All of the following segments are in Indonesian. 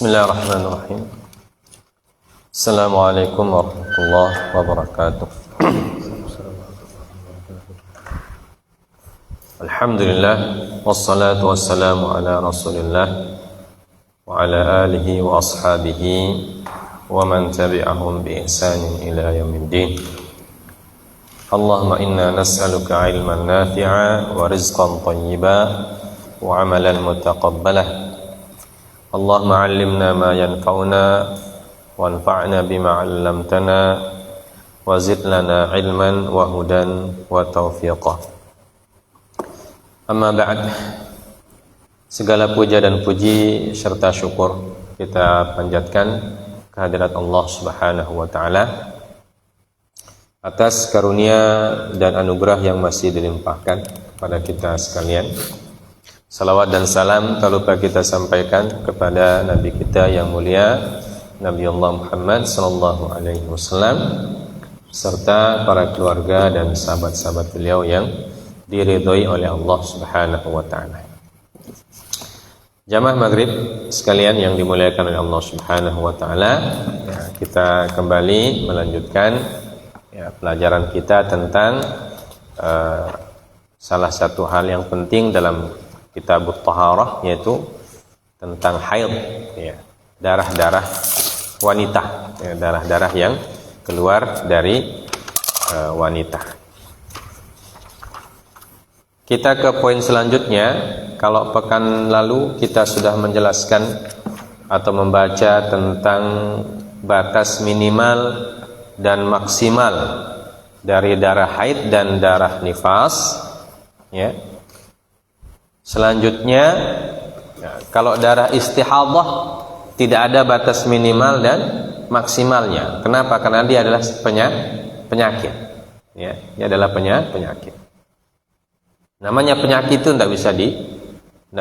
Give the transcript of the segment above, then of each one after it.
Bismillahirrahmanirrahim. Assalamualaikum warahmatullahi wabarakatuh. Alhamdulillah, wassalatu wassalamu ala rasulillah wa ala alihi wa ashabihi wa man tabi'ahum bi ihsanin ila yaumiddin. Allahumma inna nas'aluka ilman nafi'a wa rizqan thayyiba wa amalan mutaqabbalah. Allahumma 'allimna ma yanfa'una wanfa'na bima 'allamtana wa zid lana ilman wa hudan wa taufiqah. Amma ba'd. Segala puja dan puji serta syukur kita panjatkan kehadirat Allah Subhanahu wa taala atas karunia dan anugerah yang masih dilimpahkan kepada kita sekalian. Salawat dan salam tak lupa kita sampaikan kepada Nabi kita yang mulia, Nabi Allah Muhammad sallallahu alaihi wasallam, serta para keluarga dan sahabat-sahabat beliau yang diridhoi oleh Allah Subhanahu wa taala. Jamaah maghrib sekalian yang dimuliakan oleh Allah Subhanahu wa taala, kita kembali melanjutkan pelajaran kita tentang salah satu hal yang penting dalam kitab Taharah, yaitu tentang haid, darah-darah wanita, darah-darah yang keluar dari wanita. Kita ke poin selanjutnya. Kalau pekan lalu kita sudah menjelaskan atau membaca tentang batas minimal dan maksimal dari darah haid dan darah nifas, Selanjutnya, kalau darah istihadah tidak ada batas minimal dan maksimalnya. Kenapa? Karena dia adalah penyakit. Dia adalah penyakit. Namanya penyakit itu tidak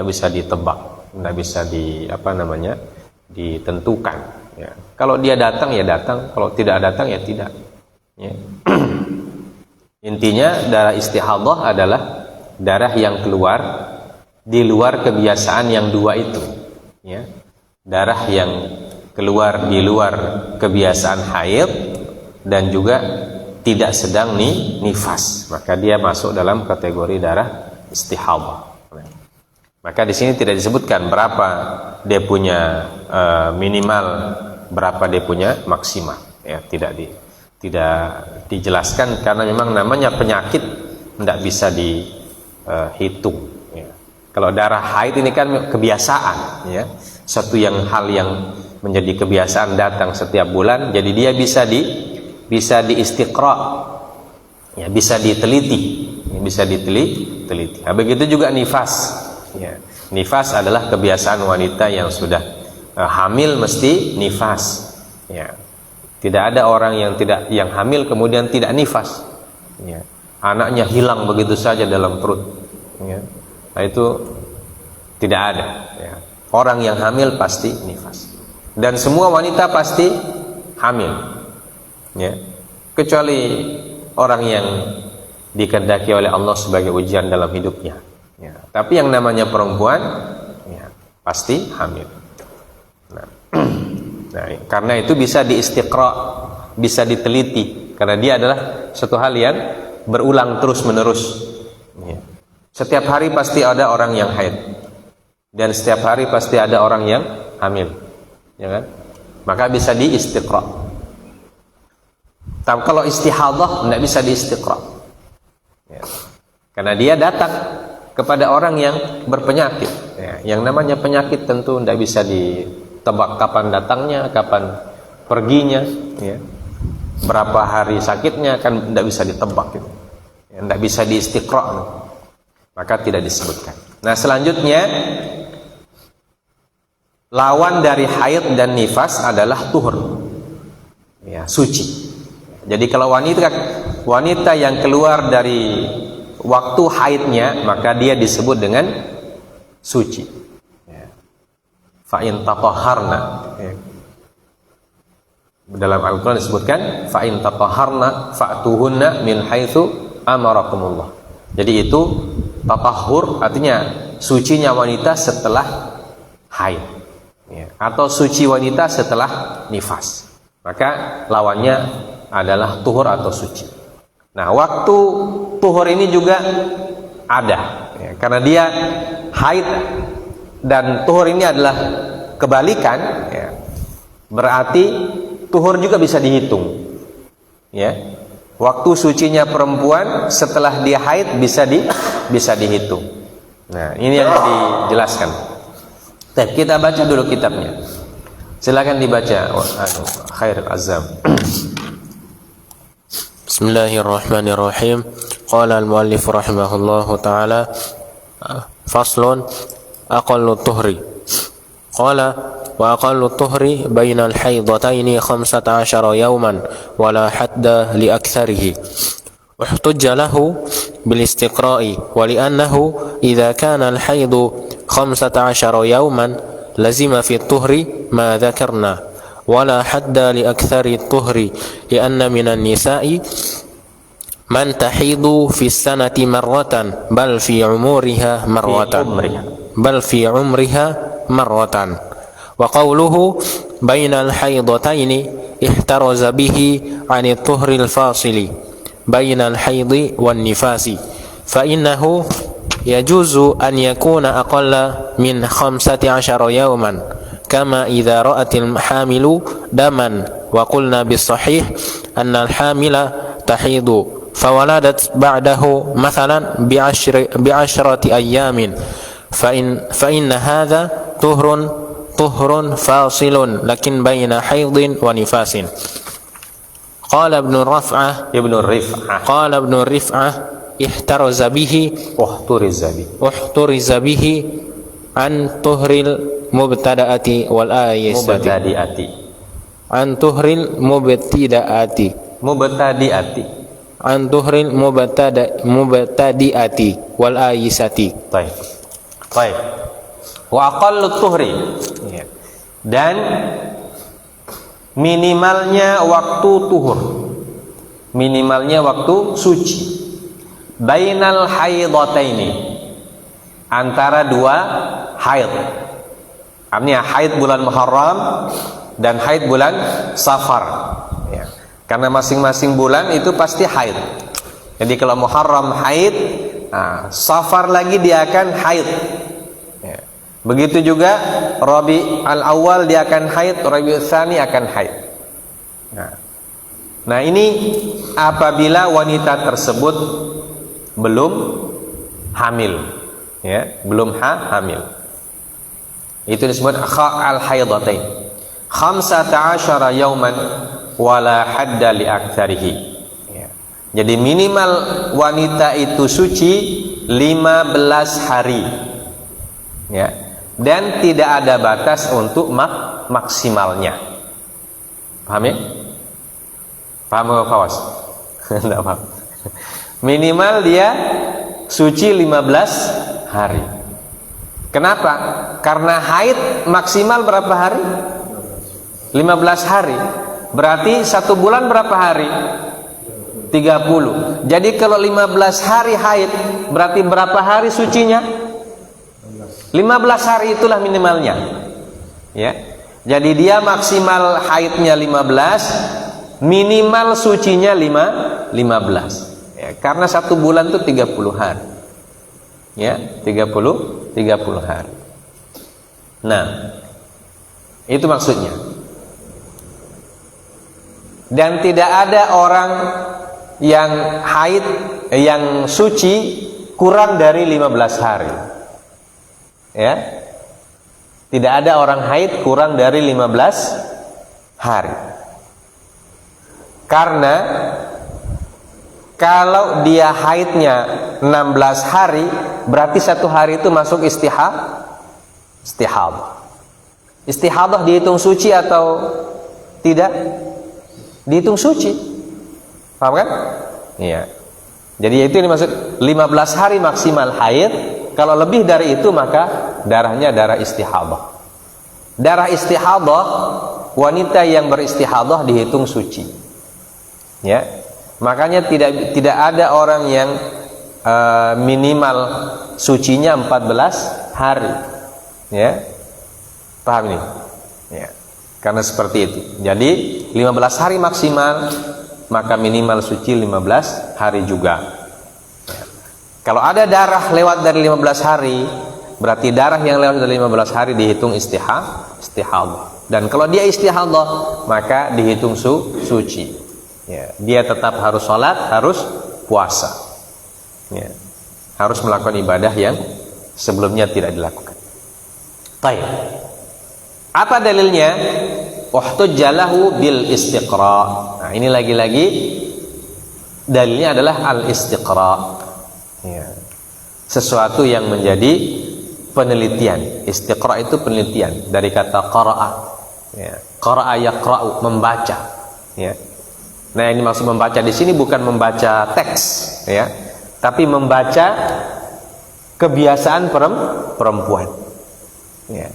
bisa ditebak, tidak bisa ditentukan. Kalau dia datang ya datang, kalau tidak datang ya tidak. Intinya darah istihadah adalah darah yang keluar di luar kebiasaan yang dua itu, darah yang keluar di luar kebiasaan haid dan juga tidak sedang nifas, maka dia masuk dalam kategori darah istihadah. Maka di sini tidak disebutkan berapa dia punya minimal, berapa dia punya maksimal, tidak dijelaskan karena memang namanya penyakit tidak bisa dihitung. Kalau darah haid ini kan kebiasaan, satu hal yang menjadi kebiasaan datang setiap bulan, jadi dia bisa diistiqra, bisa diteliti, Nah, begitu juga nifas. Nifas adalah kebiasaan wanita yang sudah hamil mesti nifas. Tidak ada orang yang hamil kemudian tidak nifas. Anaknya hilang begitu saja dalam perut. Nah, itu tidak ada. Orang yang hamil pasti nifas, dan semua wanita pasti hamil, kecuali orang yang dikehendaki oleh Allah sebagai ujian dalam hidupnya. Tapi yang namanya perempuan pasti hamil. Nah, karena itu bisa diistiqra, bisa diteliti, karena dia adalah suatu hal yang berulang terus menerus. Setiap hari pasti ada orang yang haid, dan setiap hari pasti ada orang yang hamil, maka bisa diistiqra. Tapi kalau istihadah tidak bisa diistiqra, karena dia datang kepada orang yang berpenyakit. Yang namanya penyakit tentu tidak bisa ditebak kapan datangnya, kapan perginya, berapa hari sakitnya kan tidak bisa ditebak, tidak bisa diistiqra, maka tidak disebutkan. Nah, selanjutnya lawan dari haid dan nifas adalah tuhur, suci. Jadi kalau wanita yang keluar dari waktu haidnya, maka dia disebut dengan suci. Fa in tatahharna, dalam Al-Quran disebutkan fa in tatahharna fa'tuhunna min haitsu amarakumullah. Jadi itu tatahhur artinya sucinya wanita setelah haid. ya, atau suci wanita setelah nifas. Maka lawannya adalah tuhur atau suci. Nah, waktu tuhur ini juga ada, ya, karena dia haid dan tuhur ini adalah kebalikan, ya, berarti tuhur juga bisa dihitung, ya. Waktu sucinya perempuan setelah dia haid bisa dihitung. Nah, ini yang dijelaskan. Kita baca dulu kitabnya. Silakan dibaca. Khair azam. Bismillahirrahmanirrahim. Qala al-muallif rahimahullahu ta'ala, faslun aqallu tuhri. Qala wa aqallu tuhri bainal haidataini 15 yawman wala hadda li aktsarihi. Uhtujja lahu bil istiqra'i wa li'annahu idza kana al-haidu 15 yawman lazima fi tuhri ma dhakarna wala hadda li aktsari tuhri li'anna minan nisa'i man tahidu fi sanati marratan bal fi umuriha marratan wa qawluhu bainal haidataini ihtaraza bihi 'ani tuhri al-fasili bainal haidi wan nifasi fa innahu yajuzu an yakuna aqalla min 15 yawman kama idza ra'atil hamilu daman wa qulna bis sahih anna al hamila tahidu fawaladat ba'dahu mathalan bi ashrati ayamin fa inna hadha tuhrun fasilun lakin baina haidin wa nifasin. Qala ibn Rif'ah ihturiza bihi an tuhril mubtada'ati wal ayisati an tuhril mubtadi'ati wal ayisati. Baik. Wa aqallu tuhri, dan minimalnya waktu tuhur, minimalnya waktu suci, bainal haidataini, antara dua haid. Artinya haid bulan Muharram dan haid bulan Safar, ya. Karena masing-masing bulan itu pasti haid. Jadi kalau Muharram haid, Safar lagi dia akan haid, ya. Begitu juga Rabi al-Awwal dia akan haid, Rabi al-Tsani akan haid. Nah, ini apabila wanita tersebut belum hamil, ya, belum hamil. Itu disebut al-haidatain. 15 yauman wala hadda li aktsarihi. Ya. Jadi minimal wanita itu suci 15 hari. Ya. Dan tidak ada batas untuk maksimalnya. Paham ya? Paham enggak, Fawas? Enggak paham. Minimal dia suci 15 hari. Kenapa? Karena haid maksimal berapa hari? 15 hari. Berarti satu bulan berapa hari? 30. Jadi kalau 15 hari haid, berarti berapa hari sucinya? 15 hari itulah minimalnya. Ya. Jadi dia maksimal haidnya 15, minimal sucinya 15. Ya, karena satu bulan itu 30 hari. Ya, 30 hari. Nah, itu maksudnya. Dan tidak ada orang yang haid, yang suci kurang dari 15 hari. Ya. Tidak ada orang haid kurang dari 15 hari. Karena kalau dia haidnya 16 hari, berarti satu hari itu masuk istihadah. Istihadah dihitung suci atau tidak? Dihitung suci. Paham kan? Iya. Jadi itu dimaksud 15 hari maksimal haid. Kalau lebih dari itu maka darahnya darah istihadah. Darah istihadah, wanita yang beristihadah dihitung suci. Ya. Makanya tidak ada orang yang minimal sucinya 14 hari. Ya. Paham ini? Ya. Karena seperti itu. Jadi 15 hari maksimal, maka minimal suci 15 hari juga. Ya. Kalau ada darah lewat dari 15 hari, berarti darah yang lewat dari 15 hari dihitung istihadah. Dan kalau dia istihadah, maka dihitung suci. Ya. Dia tetap harus sholat, harus puasa. Ya. Harus melakukan ibadah yang sebelumnya tidak dilakukan. Baik. Apa dalilnya? Wahtujjalahu bil istiqra. Nah, ini lagi-lagi dalilnya adalah al istiqra. Ya. Sesuatu yang menjadi penelitian. Istiqra itu penelitian dari kata qara'a. Ya. Qara'a yaqra'u, membaca. Ya. Nah, ini maksud membaca di sini bukan membaca teks, ya, tapi membaca kebiasaan perempuan. Ya.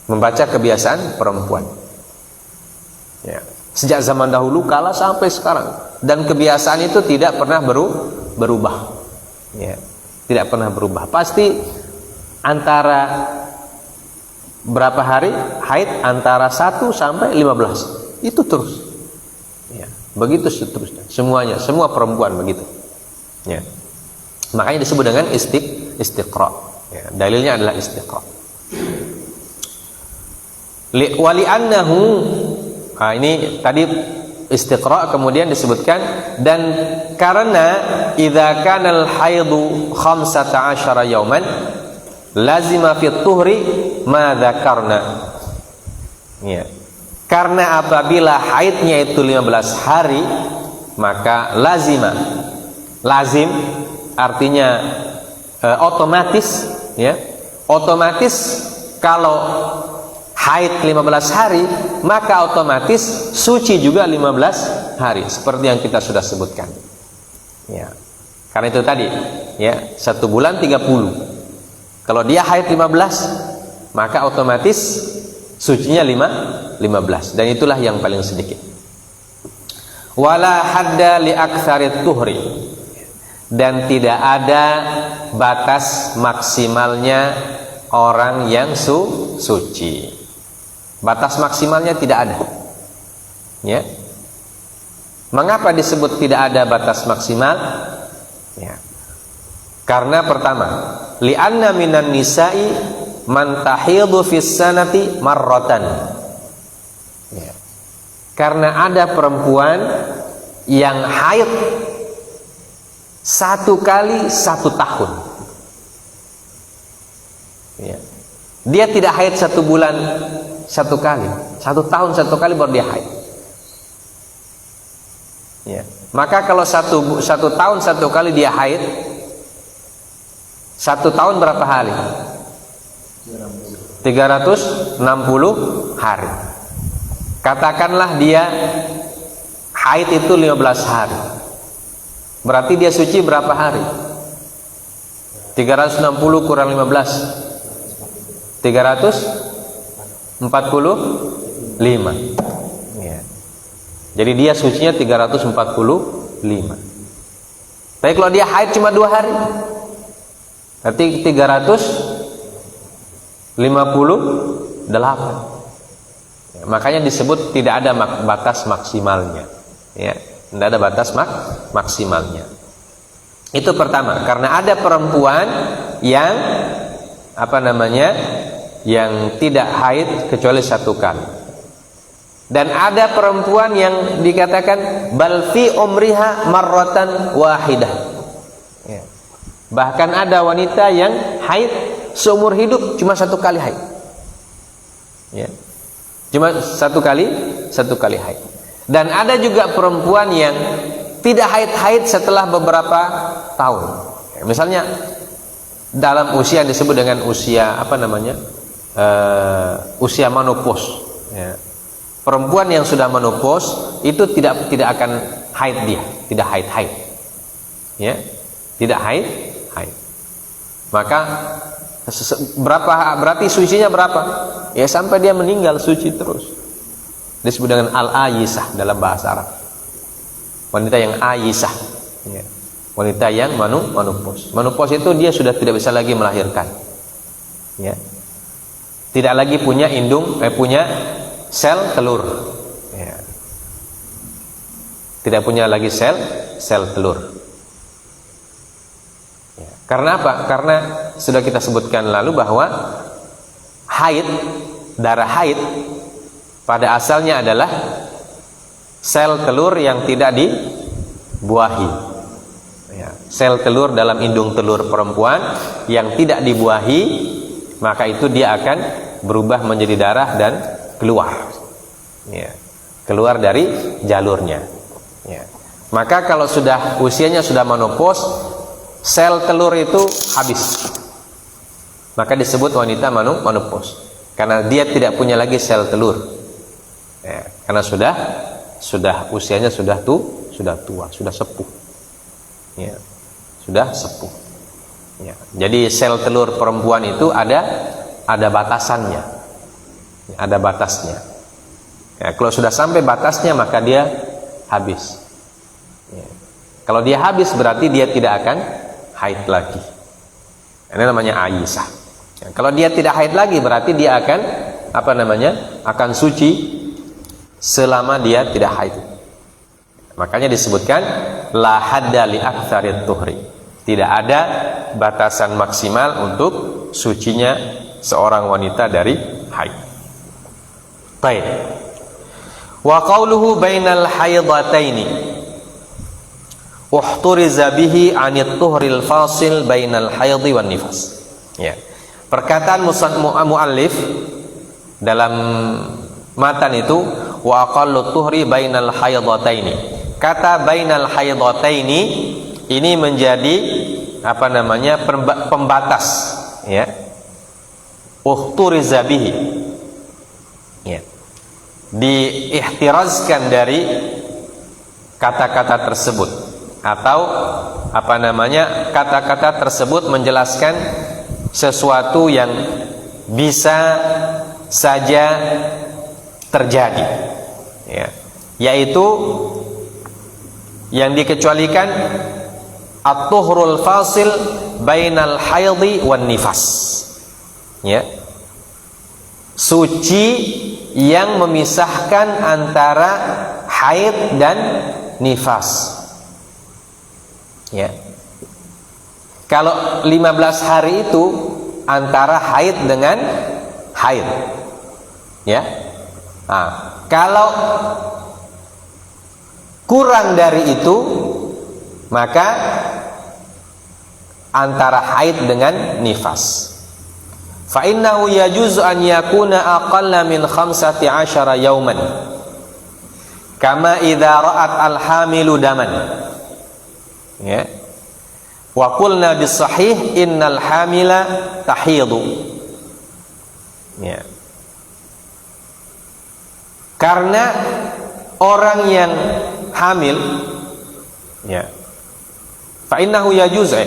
Membaca kebiasaan perempuan. Ya. Sejak zaman dahulu kala sampai sekarang, dan kebiasaan itu tidak pernah berubah. Ya. Tidak pernah berubah. Pasti antara berapa hari haid, antara 1 sampai 15. Itu terus. Ya. Begitu seterusnya. Semuanya, semua perempuan begitu. Ya. Makanya disebut dengan istiqra. Ya. Dalilnya adalah istiqra. Wali annahu, nah ini tadi istiqra, kemudian disebutkan dan karena idza kana al haidu 15 yauman lazima fi tuhri ma dzakarna. Ya. Karena apabila haidnya itu 15 hari, maka lazim artinya otomatis, ya. Otomatis kalau haid 15 hari, maka otomatis suci juga 15 hari, seperti yang kita sudah sebutkan. Ya. Karena itu tadi, ya, 1 bulan 30. Kalau dia haid 15, maka otomatis sucinya 15, dan itulah yang paling sedikit. Wala hadda li aktsarit tuhri, dan tidak ada batas maksimalnya orang yang suci. Batas maksimalnya tidak ada. Ya. Mengapa disebut tidak ada batas maksimal? Ya. Karena pertama, li'anna minan nisa'i man tahidhu fis sanati marratan. Ya. Karena ada perempuan yang haid 1 kali 1 tahun. Ya. Dia tidak haid 1 bulan 1 kali, 1 tahun 1 kali baru dia haid. Ya. Maka kalau 1 tahun 1 kali dia haid, 1 tahun berapa hari? 360 hari. Katakanlah dia haid itu 15 hari. Berarti dia suci berapa hari? 360 kurang 15, 345. Ya. Jadi dia sucinya 345. Tapi kalau dia haid cuma 2 hari, berarti 358. Ya, makanya disebut tidak ada batas maksimalnya. Ya, tidak ada batas maksimalnya. Itu pertama, karena ada perempuan yang yang tidak haid kecuali 1 kali. Dan ada perempuan yang dikatakan bal fi umriha marratan wahidah. Ya. Bahkan ada wanita yang haid seumur hidup cuma 1 kali haid. Ya. Cuma 1 kali haid. Dan ada juga perempuan yang tidak haid setelah beberapa tahun. Ya, misalnya dalam usia yang disebut dengan usia usia menopause. Ya. Perempuan yang sudah menopause itu tidak akan haid, dia tidak haid. Ya, tidak haid. Maka berarti sucinya berapa? Ya sampai dia meninggal suci terus. Disebut dengan al-ayisah dalam bahasa Arab. Wanita yang ayisah. Ya. Wanita yang menopause. Menopause itu dia sudah tidak bisa lagi melahirkan. Ya. tidak lagi punya punya sel telur. Ya. Tidak punya lagi sel telur. Ya. Karena apa? Karena sudah kita sebutkan lalu bahwa darah haid pada asalnya adalah sel telur yang tidak dibuahi. Ya. Sel telur dalam indung telur perempuan yang tidak dibuahi, maka itu dia akan berubah menjadi darah dan keluar. Ya. Keluar dari jalurnya. Ya. Maka kalau sudah usianya sudah menopause, sel telur itu habis. Maka disebut wanita menopause, karena dia tidak punya lagi sel telur. Ya. Karena sudah usianya sudah tua, sudah sepuh. Ya. Sudah sepuh. Ya. Jadi sel telur perempuan itu ada batasannya. Ada batasnya. Ya, kalau sudah sampai batasnya maka dia habis. Ya. Kalau dia habis berarti dia tidak akan haid lagi. Ini namanya ayisah. Ya, kalau dia tidak haid lagi berarti dia akan akan suci selama dia tidak haid. Makanya disebutkan la hadda li aktsarit tuhri. Tidak ada batasan maksimal untuk sucinya seorang wanita dari haid. Baik. Wa qauluhu bainal haidataini uhturiza bihi 'anit tuhril fasil bainal haidhi wan nifas. Ya. Perkataan muallif dalam matan itu wa aqallu tuhri bainal haidataini. Kata bainal haidataini ini menjadi pembatas, ya. Uhturiza bihi. Ya. Diihtirazkan dari kata-kata tersebut, atau kata-kata tersebut menjelaskan sesuatu yang bisa saja terjadi, ya. Yaitu yang dikecualikan at-tuhrul fasil bainal haidhi wan nifas, ya. Suci yang memisahkan antara haid dan nifas, ya. Kalau 15 hari itu antara haid dengan haid, ya. Nah, kalau kurang dari itu maka antara haid dengan nifas. Fa innahu yajuzu an yakuna aqalla min 15 yauman kama idza ra'at al-hamilu daman, ya. Wa qulna bis sahih innal hamila tahidu, ya. Karena orang yang hamil, ya, fa innahu yajuz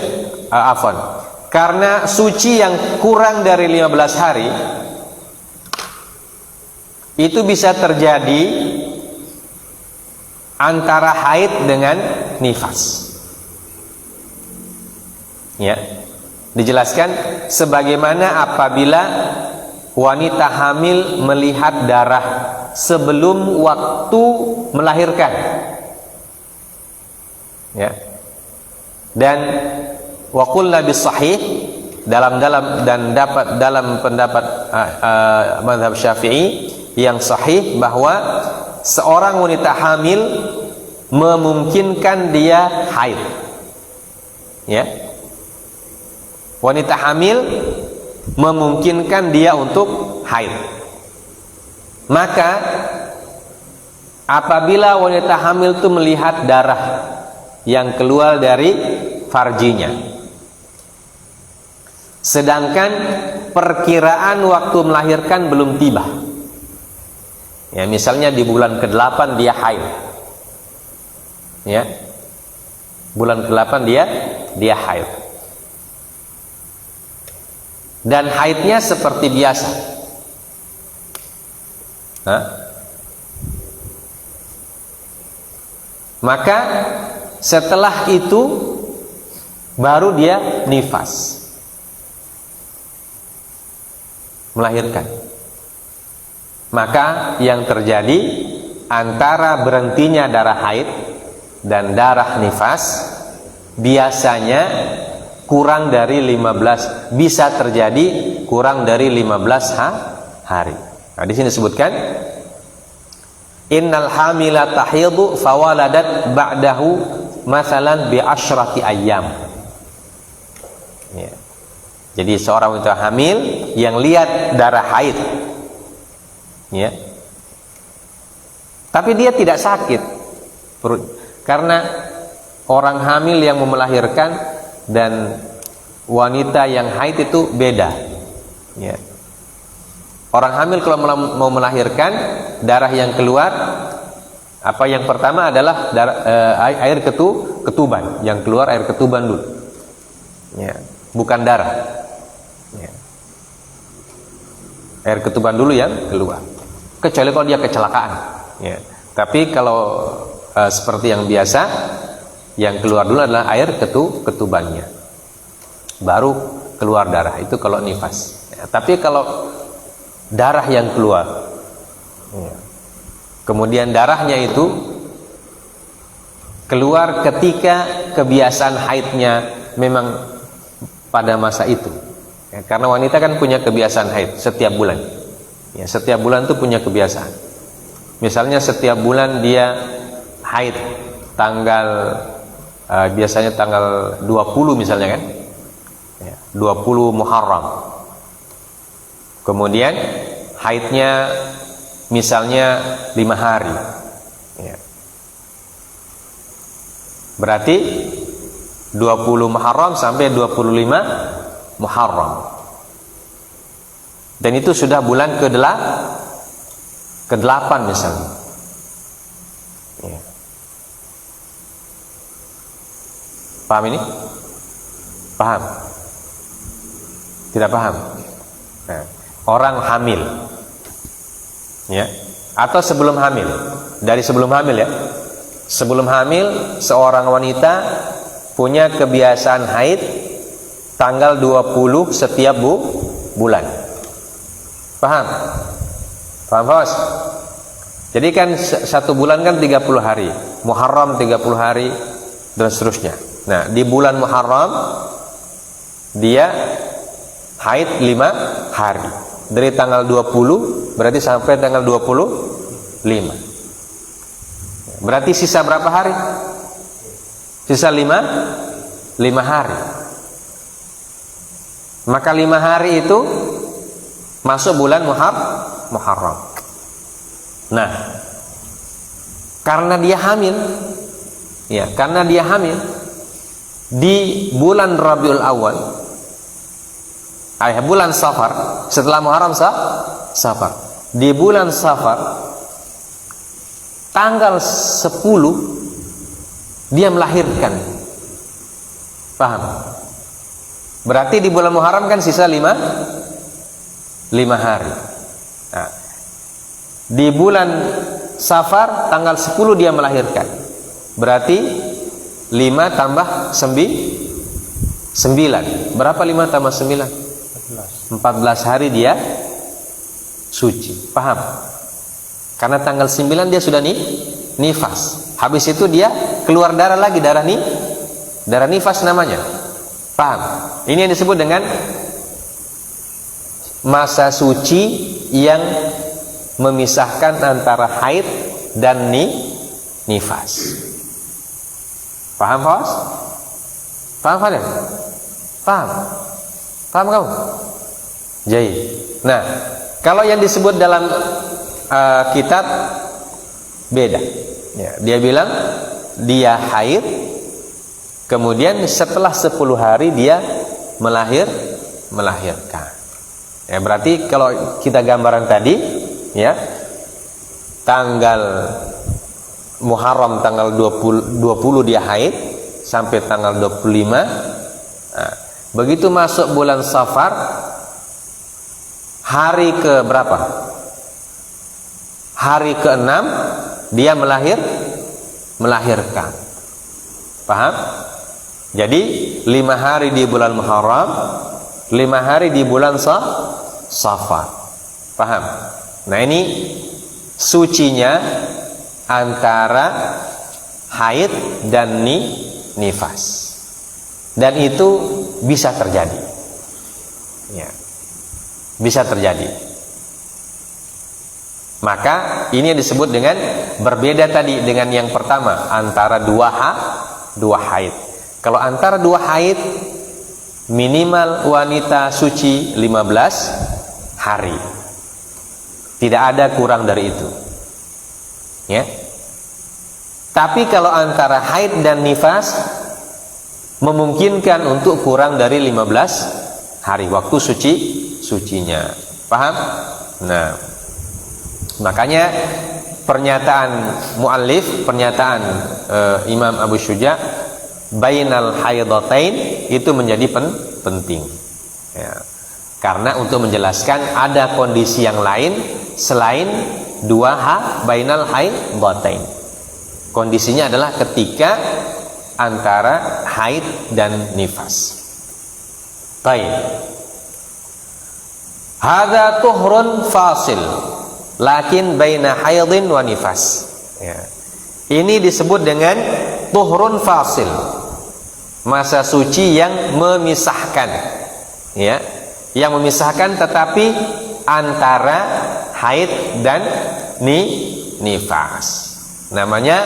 karena suci yang kurang dari 15 hari itu bisa terjadi antara haid dengan nifas, ya. Dijelaskan sebagaimana apabila wanita hamil melihat darah sebelum waktu melahirkan, ya. Dan wa qulna bis sahih dalam pendapat mazhab Syafi'i yang sahih bahwa seorang wanita hamil memungkinkan dia haid, ya. Wanita hamil memungkinkan dia untuk haid. Maka apabila wanita hamil itu melihat darah yang keluar dari farjinya, sedangkan perkiraan waktu melahirkan belum tiba, ya, misalnya di bulan ke-8 dia haid, ya, bulan ke-8 dia haid, dan haidnya seperti biasa, maka setelah itu baru dia nifas. melahirkan. Maka yang terjadi antara berhentinya darah haid dan darah nifas biasanya kurang dari 15, bisa terjadi kurang dari 15 hari. Nah, di sini disebutkan innal hamila tahidu fawaladat ba'dahu masalan bi asyrati ayyam. Ya. Jadi seorang wanita hamil yang lihat darah haid, ya, tapi dia tidak sakit perut, karena orang hamil yang mau melahirkan dan wanita yang haid itu beda, ya. Orang hamil kalau mau melahirkan, darah yang keluar, apa yang pertama adalah air ketuban, yang keluar air ketuban dulu, ya, bukan darah. Ya. Air ketuban dulu yang keluar, kecuali kalau dia kecelakaan, ya. Tapi kalau seperti yang biasa, yang keluar dulu adalah air ketubannya, baru keluar darah. Itu kalau nifas, ya. Tapi kalau darah yang keluar, ya, kemudian darahnya itu keluar ketika kebiasaan haidnya memang pada masa itu, ya, karena wanita kan punya kebiasaan haid setiap bulan, ya, setiap bulan itu punya kebiasaan. Misalnya setiap bulan dia haid tanggal biasanya tanggal 20 misalnya kan, ya, 20 Muharram. Kemudian haidnya misalnya 5 hari, ya. Berarti 20 Muharram sampai 25 Muharram. Dan itu sudah bulan ke-8 misalnya, ya. Paham ini? Paham? Tidak paham? Nah, orang hamil, ya, atau sebelum hamil, dari sebelum hamil, ya, sebelum hamil seorang wanita punya kebiasaan haid tanggal 20 setiap bulan. Paham? Paham, Fos? Jadi kan satu bulan kan 30 hari, Muharram 30 hari dan seterusnya. Nah, di bulan Muharram dia haid 5 hari. Dari tanggal 20 berarti sampai tanggal 25. Berarti sisa berapa hari? Sisa 5 hari. Maka 5 hari itu masuk bulan Muharram. Nah, karena dia hamil, ya, karena dia hamil di bulan Rabiul Awal, bulan Safar, setelah Muharram Safar. Di bulan Safar tanggal 10 dia melahirkan. Paham? Berarti di bulan Muharram kan sisa 5 hari. Nah, di bulan Safar tanggal 10 dia melahirkan. Berarti 5 tambah 9. Berapa 5 tambah 9? 14 hari dia suci. Paham? Karena tanggal 9 dia sudah nifas. Habis itu dia keluar darah lagi, darah nifas namanya. Paham? Ini yang disebut dengan masa suci yang memisahkan antara haid dan nifas. Paham, Fos? Paham kalian? Paham? Paham kamu? Jadi, nah, kalau yang disebut dalam kitab beda, ya, dia bilang dia haid, kemudian setelah 10 hari dia melahirkan. Ya, berarti kalau kita gambaran tadi, ya, tanggal Muharram tanggal 20 dia haid sampai tanggal 25. Nah, begitu masuk bulan Safar, hari ke berapa? Hari ke-6 dia melahirkan. Paham? Jadi 5 hari di bulan Muharram, 5 hari di bulan Safar. Paham? Nah, ini sucinya antara haid dan nifas. Dan itu bisa terjadi. Ya. Bisa terjadi. Maka ini disebut dengan berbeda tadi dengan yang pertama, antara dua haid. Kalau antara dua haid, minimal wanita suci 15 hari. Tidak ada kurang dari itu. Ya. Tapi kalau antara haid dan nifas, memungkinkan untuk kurang dari 15 hari waktu sucinya. Paham? Nah, makanya pernyataan muallif, pernyataan Imam Abu Syuja, bainal haidatain, itu menjadi penting. Ya. Karena untuk menjelaskan ada kondisi yang lain selain dua bainal haidatain. Kondisinya adalah ketika antara haid dan nifas. Baik. Hadza tuhrun fasil, lakin baina haidin wa nifas. Ya. Ini disebut dengan tuhrun fasil, masa suci yang memisahkan. Ya, yang memisahkan tetapi antara haid dan nifas. Namanya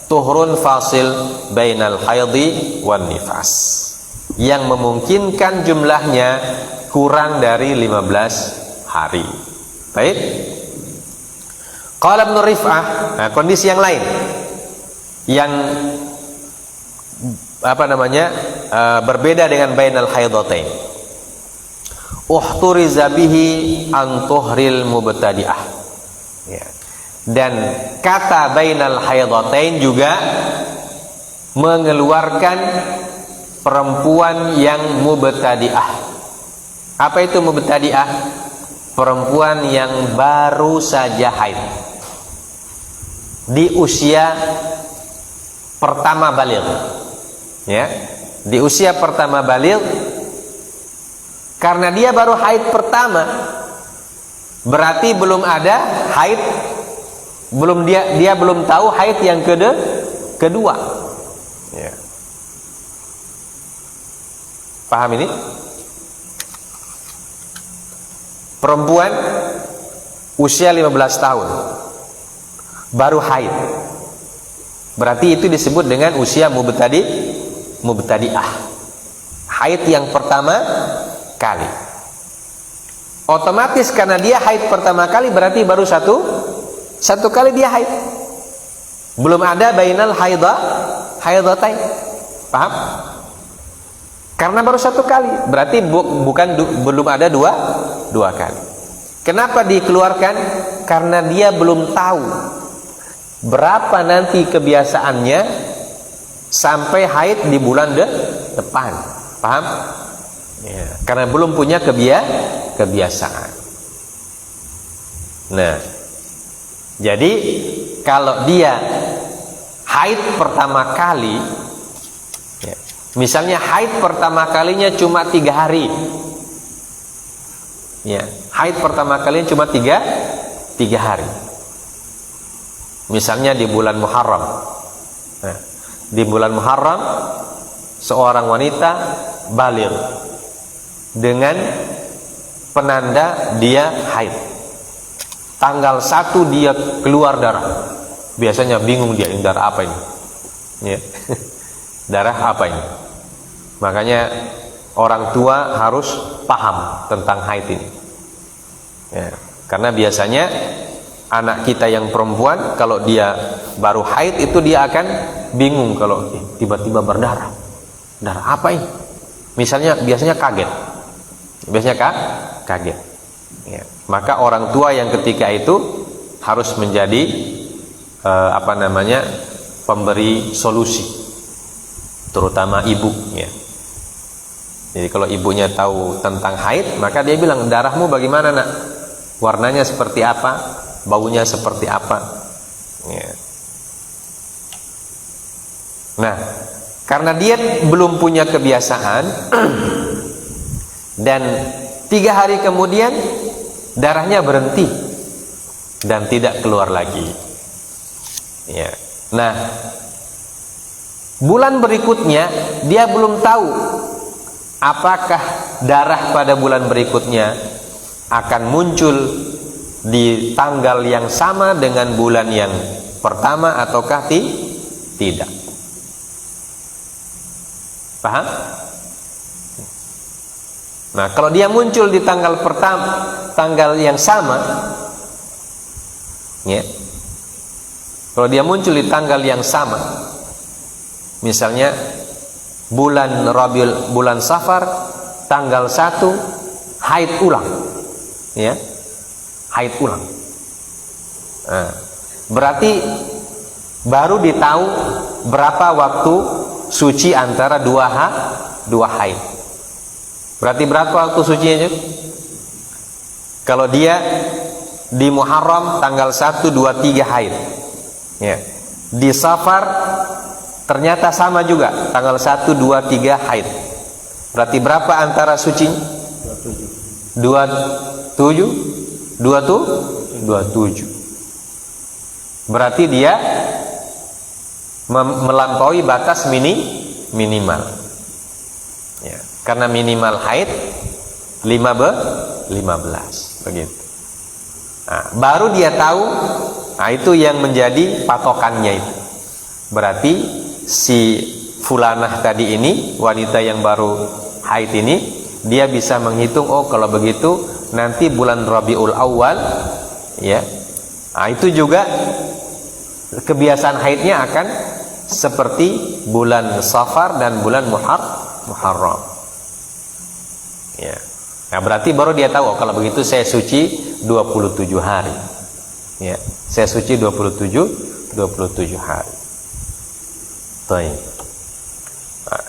tuhrun fasil bainal haidi wan nifas, yang memungkinkan jumlahnya kurang dari 15 hari. Baik. Qala Ibnu Rif'ah, nah, kondisi yang lain yang berbeda dengan bainal haidatain. Uhturiza bihi an tuhril mubtadi'ah. Ya. Dan kata bainal haidatain juga mengeluarkan perempuan yang mubtadi'ah. Apa itu mubtadi'ah? Perempuan yang baru saja haid di usia pertama baligh. Ya, di usia pertama baligh, karena dia baru haid pertama, berarti belum ada haid, dia belum tahu haid yang kedua. Ya. Paham ini? Perempuan usia 15 tahun baru haid, berarti itu disebut dengan usia mubtadi'ah, haid yang pertama kali. Otomatis karena dia haid pertama kali, berarti baru satu kali dia haid, belum ada bainal haidatain. Paham? Karena baru satu kali, berarti belum ada dua kali. Kenapa dikeluarkan? Karena dia belum tahu berapa nanti kebiasaannya sampai haid di bulan depan. Paham? Ya, karena belum punya kebiasaan. Nah, jadi kalau dia haid pertama kali, ya, misalnya haid pertama kalinya cuma 3 hari, ya, haid pertama kalinya cuma 3 hari, misalnya di bulan Muharram. Nah, di bulan Muharram seorang wanita baligh dengan penanda dia haid. Tanggal 1 dia keluar darah. Biasanya bingung dia, ini darah apa ini? Ya. Darah apa ini? Makanya orang tua harus paham tentang haid ini. Ya. Karena biasanya anak kita yang perempuan, kalau dia baru haid itu dia akan bingung kalau tiba-tiba berdarah. Darah apa ini? Misalnya biasanya kaget. Kaget. Ya. Maka orang tua yang ketika itu harus menjadi pemberi solusi, terutama ibu. Ya. Jadi kalau ibunya tahu tentang haid, maka dia bilang, darahmu bagaimana nak? Warnanya seperti apa? Baunya seperti apa? Ya. Nah, karena dia belum punya kebiasaan dan 3 hari kemudian darahnya berhenti dan tidak keluar lagi. Ya. Nah, bulan berikutnya dia belum tahu apakah darah pada bulan berikutnya akan muncul di tanggal yang sama dengan bulan yang pertama ataukah tidak. Paham? Nah, kalau dia muncul di tanggal pertama, tanggal yang sama, ya. Kalau dia muncul di tanggal yang sama, misalnya bulan Safar tanggal 1 haid ulang, ya, haid ulang. Nah, berarti baru ditahu berapa waktu suci antara dua haid. Berarti berapa waktu sucinya? Kalau dia di Muharram tanggal 1, 2, 3 haid, ya. Di Safar ternyata sama juga tanggal 1, 2, 3 haid. Berarti berapa antara suci? 27. 27. Berarti dia melampaui batas minimal. Ya. Karena minimal haid 15 begitu. Nah, baru dia tahu. Nah, itu yang menjadi patokannya itu. Berarti si fulanah tadi ini, wanita yang baru haid ini, dia bisa menghitung, oh kalau begitu nanti bulan Rabiul Awal, ya. Nah, itu juga kebiasaan haidnya akan seperti bulan Safar dan bulan Muharram. Ya. Nah, berarti baru dia tahu, oh, kalau begitu saya suci 27 hari. Ya, saya suci 27 hari. Baik. Nah.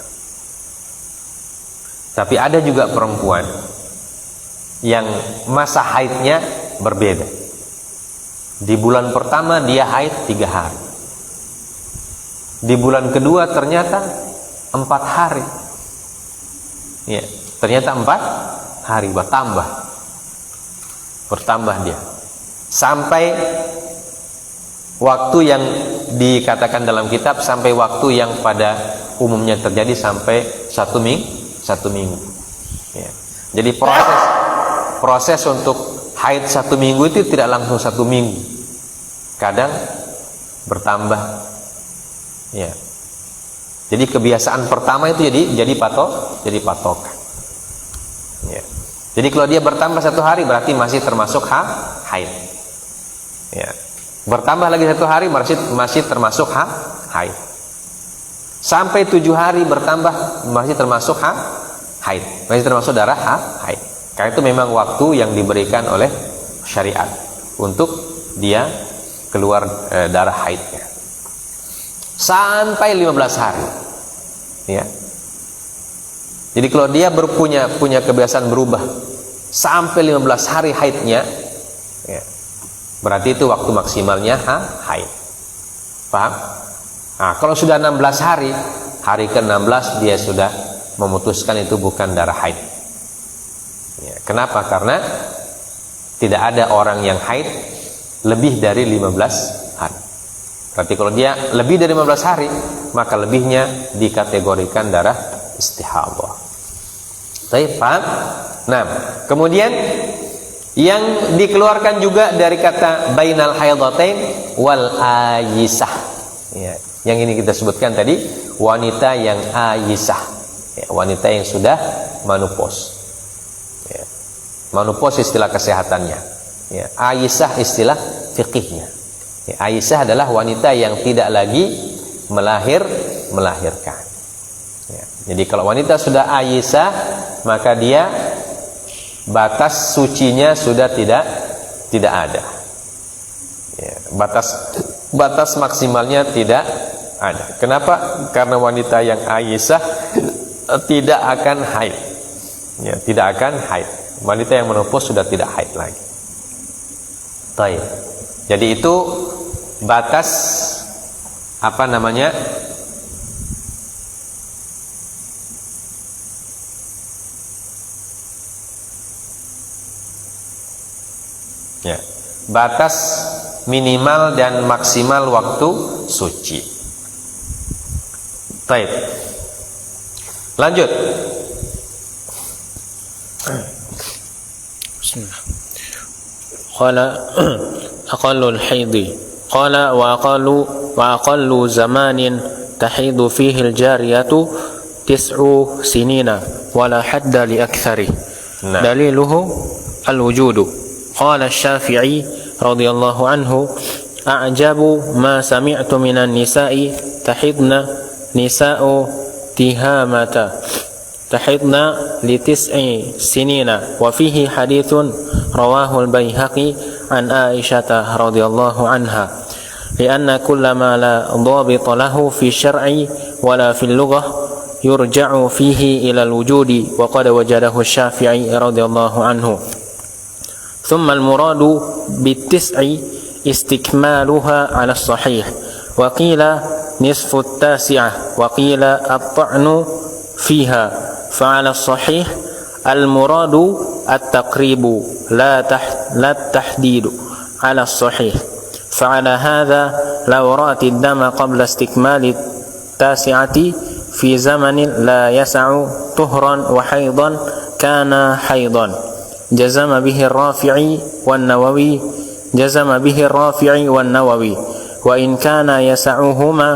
Tapi ada juga perempuan yang masa haidnya berbeda. Di bulan pertama dia haid 3 hari. Di bulan kedua ternyata 4 hari. Ya. Ternyata 4 hari bertambah dia sampai waktu yang dikatakan dalam kitab, sampai waktu yang pada umumnya terjadi sampai 1 minggu. Ya. Jadi proses untuk haid 1 minggu itu tidak langsung 1 minggu, kadang bertambah. Ya. Jadi kebiasaan pertama itu jadi patokan. Ya. Jadi kalau dia bertambah 1 hari berarti masih termasuk haid. Ya. Bertambah lagi 1 hari masih termasuk haid. Sampai 7 hari bertambah masih termasuk haid. Masih termasuk darah haid. Karena itu memang waktu yang diberikan oleh syariat untuk dia keluar darah haidnya. Sampai 15 hari. Ya. Jadi kalau dia punya kebiasaan berubah sampai 15 hari haidnya, ya, berarti itu waktu maksimalnya haid. Paham? Nah, kalau sudah 16 hari ke-16 dia sudah memutuskan itu bukan darah haid. Ya, kenapa? Karena tidak ada orang yang haid lebih dari 15 hari. Berarti kalau dia lebih dari 15 hari, maka lebihnya dikategorikan darah istihadah. Baik, paham? Nah, kemudian yang dikeluarkan juga dari kata bainal haidhatain wal ayisah. Ya, yang ini kita sebutkan tadi, wanita yang ayisah. Ya, wanita yang sudah menopause. Ya, menopause istilah kesehatannya. Ya, ayisah istilah fikihnya. Ya, ayisah adalah wanita yang tidak lagi melahirkan. Ya, jadi kalau wanita sudah ayisah, maka dia batas sucinya sudah tidak ada. Ya, batas maksimalnya tidak ada. Kenapa? Karena wanita yang ayisah tidak akan haid. Ya, tidak akan haid. Wanita yang menopause sudah tidak haid lagi. Baik. Jadi itu batas apa namanya? Ya. Batas minimal dan maksimal waktu suci. Baik. Lanjut. Qala aqallul haidi qala wa aqallu zamanin tahidu fihi al-jariyatu 9 sinina wala hadda li aktsari. Daliluhu al-wujudu. Qala asy-Syafi'i radhiyallahu anhu a'jabu ma sami'tu minan nisa'i tahidna nisa'u tihamata tahidna li 9 sinina wa fihi hadithun rawahu al-Baihaqi an Aisyah radhiyallahu anha lianna kullama la dhabita lahu fi syar'i wala fil lughah yurja'u fihi ila al-wujudi wa qad wajadahu asy-Syafi'i radhiyallahu anhu. Thumma al-muradu bit-tis'i istikmaluha 'ala as-sahih wa qila nisfu at-tasi'ah wa qila at-ta'nu fiha fa 'ala as-sahih al-muradu at-taqribu la tahdidu 'ala as-sahih fa 'ala hadha law ra'ati ad-dama qabla istikmali at-tasi'ati fi zamanin la yas'u tuhran wa haidan kana haidan jazama bihi ar-Rafi'i wan-Nawawi wa in kana yas'uhuma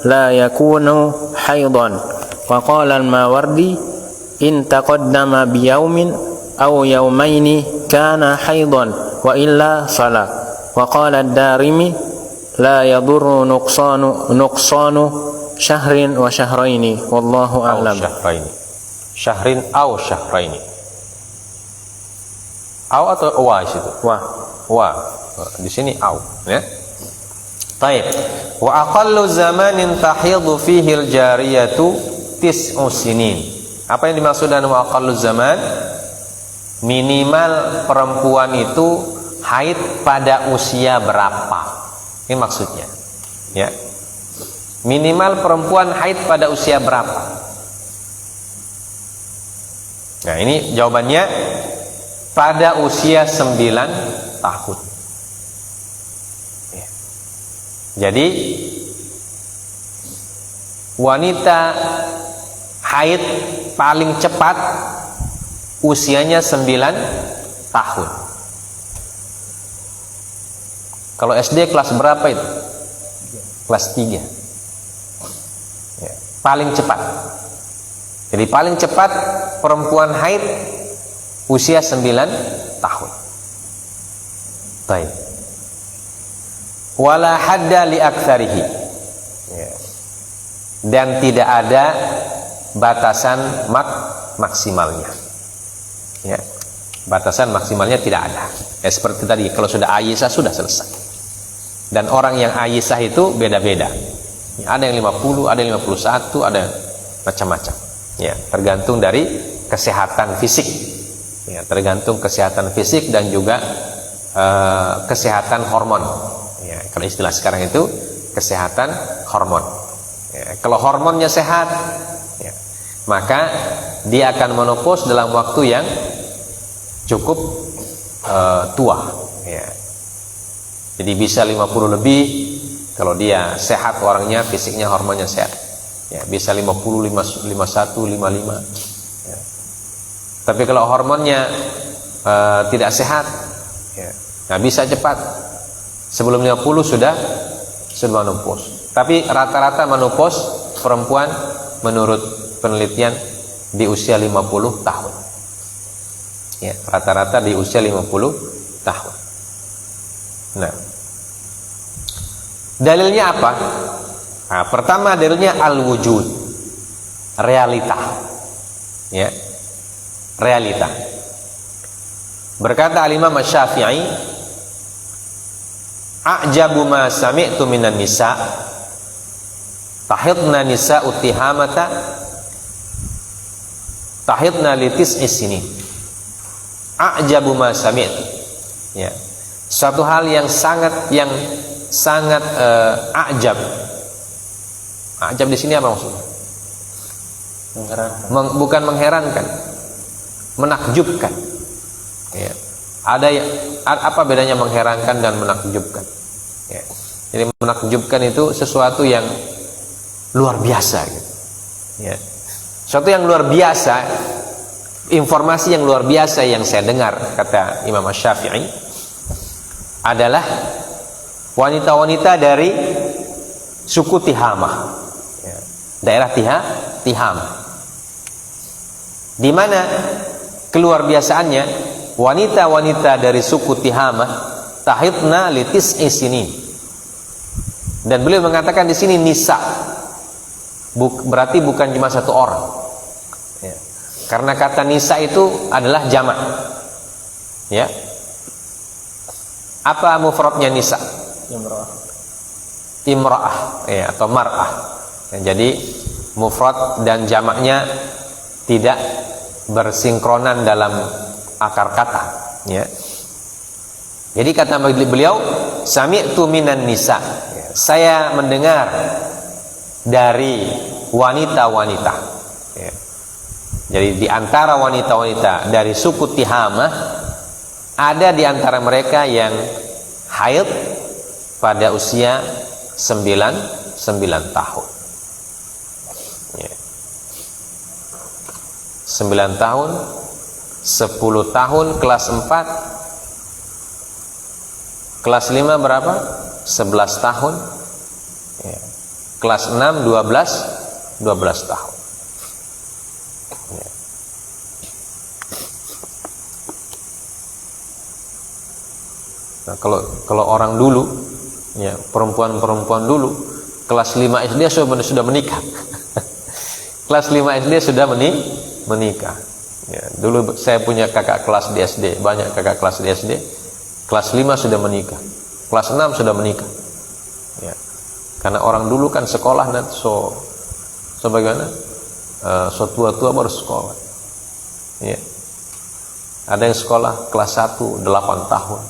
la yakunu haidan wa qala al-Mawardi in taqaddama bi yawmin aw yawmaini kana haidan wa illa fala wa qala ad-Darimi la yadurru nuqsanu syahrin wa syahraini wallahu a'lam. Syahrin aw syahraini. Aw atau wa situ? Wa. Di sini aw, ya. Baik. Wa aqallu zamanin tahidu fihi al-jariyatu 9 sinin. Apa yang dimaksud dengan wa aqallu zaman? Minimal perempuan itu haid pada usia berapa? Ini maksudnya. Ya. Minimal perempuan haid pada usia berapa? Nah, ini jawabannya pada usia 9 tahun. Ya. Jadi wanita haid paling cepat usianya 9 tahun. Kalau SD kelas berapa itu? Kelas 3. Ya, paling cepat. Jadi paling cepat perempuan haid usia 9 tahun. Baik. Wala hadda li aktsarihi. Ya. Dan tidak ada batasan maksimalnya. Ya. Batasan maksimalnya tidak ada. Ya, seperti tadi, kalau sudah Aisyah sudah selesai. Dan orang yang Aisyah itu beda-beda. Ya, ada yang 50, ada yang 51, ada macam-macam. Ya, tergantung dari kesehatan fisik. Ya, tergantung kesehatan fisik dan juga kesehatan hormon. Ya, kalau istilah sekarang itu kesehatan hormon. Ya, kalau hormonnya sehat, ya, maka dia akan menopause dalam waktu yang cukup tua. Ya. Jadi bisa 50 lebih kalau dia sehat orangnya, fisiknya, hormonnya sehat. Ya, bisa 50, 51, 55. Ya. Tapi kalau hormonnya tidak sehat, ya, nah bisa cepat. Sebelum 50 sudah menopause. Tapi rata-rata menopause perempuan menurut penelitian di usia 50 tahun. Ya, rata-rata di usia 50 tahun. Nah, dalilnya apa? Nah, pertama dalilnya al-wujud, realita. Ya, realita. Berkata al-Imam Asy-Syafi'i, a'jabu ma sami'tu minan nisa tahidna nisa'u tihamata tahidna li 9 sinin. A'jabu ma sami'tu. Ya. Suatu hal yang sangat a'jab. A'jab di sini apa maksudnya? Mengherankan. Bukan mengherankan, menakjubkan. Ya. Apa bedanya mengherankan dan menakjubkan? Ya. Jadi menakjubkan itu sesuatu yang luar biasa gitu. Ya. Sesuatu yang luar biasa, informasi yang luar biasa yang saya dengar, kata Imam Syafi'i, adalah wanita-wanita dari suku Tihamah, ya. Daerah Tihamah, di mana keluar biasaannya wanita-wanita dari suku Tihamah tahidna li tis'i sinin. Dan beliau mengatakan di sini nisa, berarti bukan cuma satu orang, ya. Karena kata nisa itu adalah jamak, ya. Apa mufradnya nisa? Imra'ah, ya, atau mar'ah, ya. Jadi mufrad dan jamaknya tidak bersinkronan dalam akar kata, ya. Jadi kata beliau, sami'tu minan nisa, ya, saya mendengar dari wanita-wanita, ya. Jadi di antara wanita-wanita dari suku Tihamah, ada di antara mereka yang haid pada usia 9 tahun, ya. 9 tahun, 10 tahun kelas 4, kelas 5 berapa? 11 tahun, ya. Kelas 6 12 tahun, ya. Nah, kalau orang dulu, ya, perempuan dulu kelas 5 SD sudah menikah. Kelas 5 SD sudah menikah. Ya, dulu saya punya kakak kelas di SD, banyak kakak kelas di SD. Kelas 5 sudah menikah, kelas 6 sudah menikah. Ya. Karena orang dulu kan sekolah nanti bagaimana? So tua-tua baru sekolah. Ya. Ada yang sekolah kelas 1 8 tahun.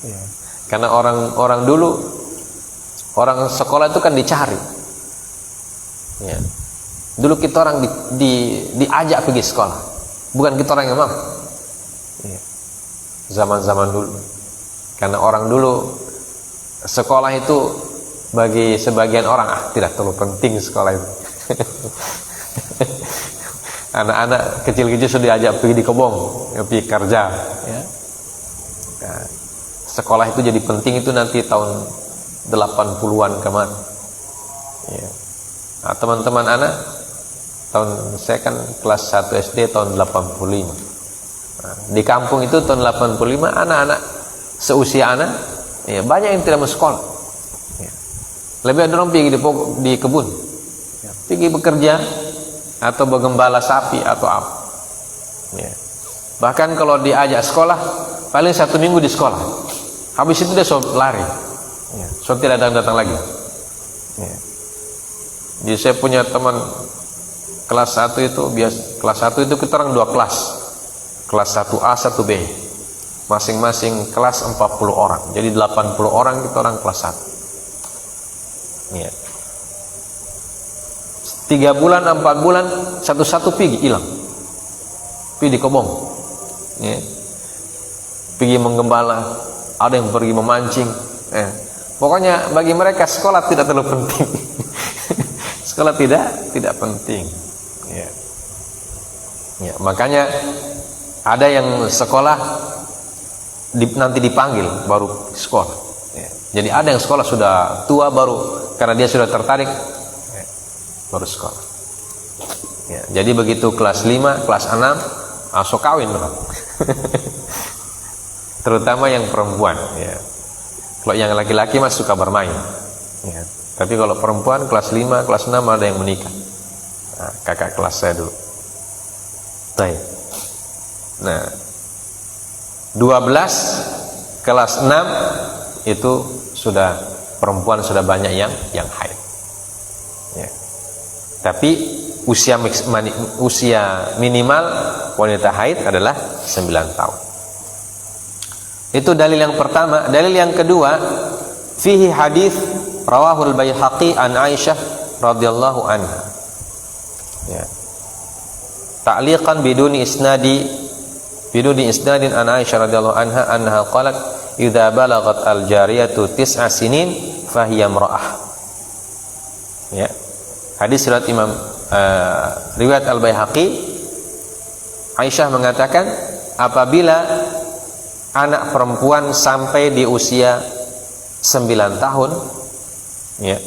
Ya. Karena orang dulu, orang sekolah itu kan dicari. Ya. Dulu kita orang diajak pergi sekolah, bukan kita orang yang mau. Ya. Zaman-zaman dulu, karena orang dulu sekolah itu bagi sebagian orang tidak terlalu penting sekolah itu. Anak-anak kecil-kecil sudah diajak pergi di kebun, pergi kerja, ya. Nah, sekolah itu jadi penting itu nanti tahun 80-an kemarin, ya. Nah, teman-teman anak, saya kan kelas 1 SD tahun 85. Nah, di kampung itu tahun 85 anak-anak seusia anak, ya, banyak yang tidak mau sekolah, ya. Lebih ada orang pergi di kebun, ya, pergi bekerja atau bergembala sapi atau apa, ya. Bahkan kalau diajak sekolah paling 1 minggu di sekolah, habis itu dia lari, ya, tidak datang lagi, ya. Jadi saya punya teman kelas 1 itu kelas 1 itu kita orang 2 kelas. Kelas 1A, 1B. Masing-masing kelas 40 orang. Jadi 80 orang kita orang kelas 1. Ya. 3 bulan, 4 bulan, satu-satu pergi hilang. Pergi di kebun. Ya. Pergi menggembala, ada yang pergi memancing. Pokoknya bagi mereka sekolah tidak terlalu penting. Sekolah tidak penting, ya. Ya, makanya ada yang sekolah nanti dipanggil baru sekolah, ya. Jadi ada yang sekolah sudah tua baru karena dia sudah tertarik, ya, baru sekolah, ya. Jadi begitu kelas 5, kelas 6 langsung kawin. Terutama yang perempuan, ya. Kalau yang laki-laki mas suka bermain, ya. Tapi kalau perempuan kelas 5, kelas 6 ada yang menikah. Nah, kakak kelas saya dulu. Baik. Nah, 12 kelas 6 itu sudah perempuan sudah banyak yang haid. Ya. Tapi usia minimal wanita haid adalah 9 tahun. Itu dalil yang pertama. Dalil yang kedua, fihi hadis rawahul Baihaqi an Aisyah radhiyallahu anha. Ya. Ta'liqan biduni isnadi biduni isnadin an Aisyah radhiyallahu anha annaha qalat idza balagat al-jariyatu 9 sinin fahiya imra'ah. Ya. Hadis riwayat riwayat Al-Baihaqi, Aisyah mengatakan apabila anak perempuan sampai di usia 9 tahun, ya,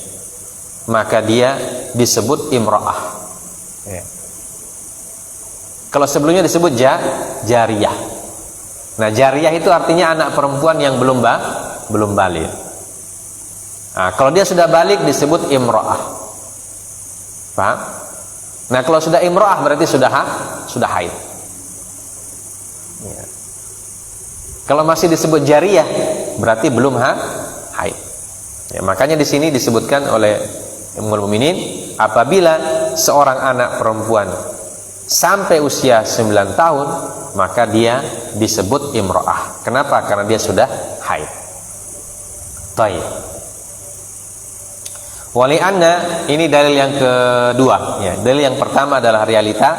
maka dia disebut imra'ah. Ya. Kalau sebelumnya disebut jariyah. Nah, jariyah itu artinya anak perempuan yang belum balik. Nah, kalau dia sudah balik disebut imra'ah. Paham? Nah, kalau sudah imra'ah berarti sudah haid. Ya. Kalau masih disebut jariyah berarti belum haid. Ya, makanya di sini disebutkan oleh Ummul Mukminin apabila seorang anak perempuan sampai usia 9 tahun maka dia disebut imra'ah. Kenapa? Karena dia sudah haid. Baik. Wali anna, ini dalil yang kedua, ya. Dalil yang pertama adalah realita.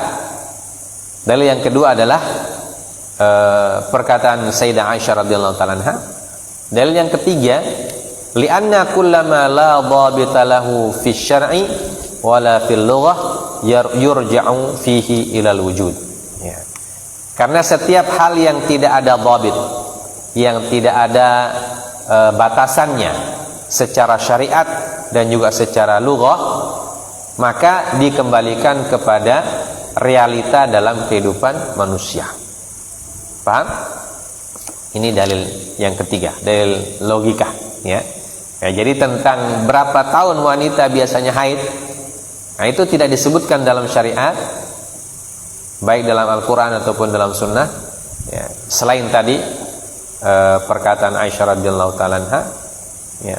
Dalil yang kedua adalah perkataan Sayyidah Aisyah radhiyallahu ta'ala anha. Dalil yang ketiga, li anna kullama la dhabita lahu fi syar'i wala fil lughah yurja'u fihi ilal wujud. Ya. Karena setiap hal yang tidak ada dhabit, yang tidak ada batasannya secara syariat dan juga secara lughah, maka dikembalikan kepada realita dalam kehidupan manusia. Paham? Ini dalil yang ketiga, dalil logika, ya. Ya, jadi tentang berapa tahun wanita biasanya haid, nah itu tidak disebutkan dalam syariat, baik dalam Al-Quran ataupun dalam Sunnah, ya. Selain tadi perkataan Aisyah radhiyallahu ta'ala anha, ya.